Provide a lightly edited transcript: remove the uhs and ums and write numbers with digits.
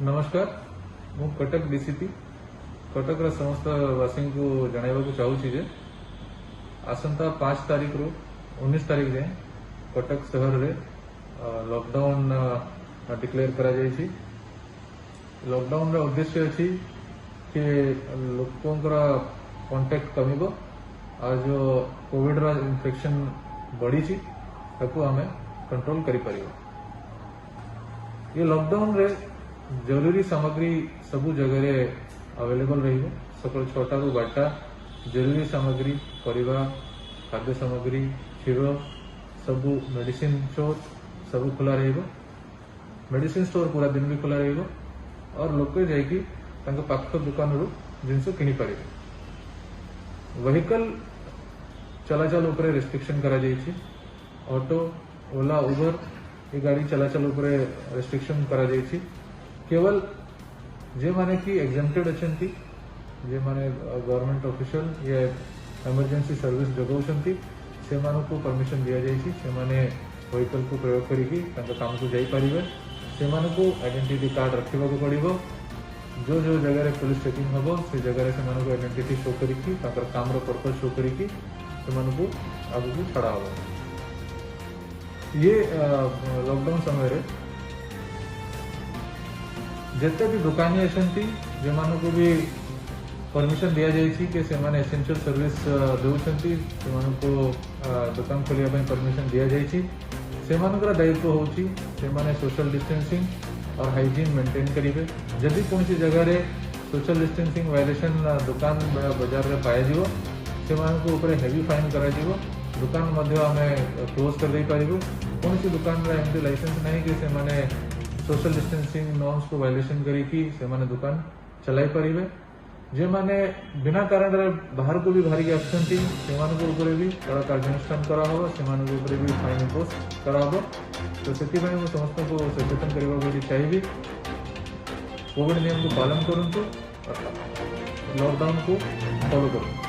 नमस्कार मु कटक डीसीपी कटक समस्त वासी को जनवाक चाहूँगी जे आसंता 5 तारीख रु 19 तारीख जाए कटक शहर रे लॉकडाउन डिक्लेयर करा जायछि। लॉकडाउन रा उद्देश्य अछि कि लोकंकर कांटेक्ट कमिबो आ जो कोविड रा इन्फेक्शन बढ़ी छि ताकू हमें कंट्रोल करि परिबो। ये लॉकडाउन रे जरूरी सामग्री सबू जगह रे अवेलेबल रहिबो। सकाल 6टा रु 12टा जरूरी सामग्री परिवा खाद्य सामग्री क्षीर सबू मेडिसिन स्टोर सबू खुला रहिबो। मेडिसिन स्टोर पूरा दिन भी खुला रहिबो और लोक जाइकी तांको पाख दुकान रु जिनस किनि पारिबे। व्हीकल चलाचल उपरे रेस्ट्रिक्शन करा जायछि। ऑटो ओला उबर ये गाड़ी चलाचल उपरे रेस्ट्रिक्शन करा जायछि। केवल जे माने कि एग्जेम्प्टेड अछंती जे माने गवर्नमेंट ऑफिशियल या इमरजेंसी सर्विस जगाउछंती से मानको परमिशन दिया जायछि। से माने व्हीकल को प्रयोग करिकी तांका काम को जाई परिबे। से मानको आइडेंटिटी कार्ड रखिबा को पड़िबो। जो जो जगह रे पुलिस चेकिंग हबो से जगह रे से मानको आइडेंटिटी शो करिकी तांकर काम रो पर्पस शो करिकी से मानको आगु को छड़ा हबो। ये लॉकडाउन समय रे जिते भी दुकानी अच्छी जो मानक भी परमिशन दि जाइए कि से माने एसेंशियल सर्विस दौरान से दुकान खोलिया परमिशन दि जाइए। से मानकर दायित्व होची से माने सोशल डिस्टेंसिंग और हाइजीन मेंटेन करेंगे। जदि कौन सी जगह रे सोशल डिस्टेंसिंग वायलेशन दुकान बाजार रे पाया जिवो से मानक ऊपर हेवी फाइन करा जिवो। दुकान मध्य आमे क्लोज कर दे पारिबो। कौन सी दुकान रे एमती लाइसेंस नहीं कि से माने सोशल डिस्टेंसिंग नॉर्म्स को वायलेशन करिकी से माने दुकान चलाई परिबे। जे माने बिना कारण रे बाहर को भी बाहरी आछंती से मानक ऊपर भी कड़ा कार्यानुष्ठान करा हो। से मानक ऊपर भी फाइन इम्पोज करा हो। तो सेति भाई समस्त को सचेतन करबा चाहिए। कोविड नियम को पालन करंतु लॉकडाउन को फॉलो करूँ।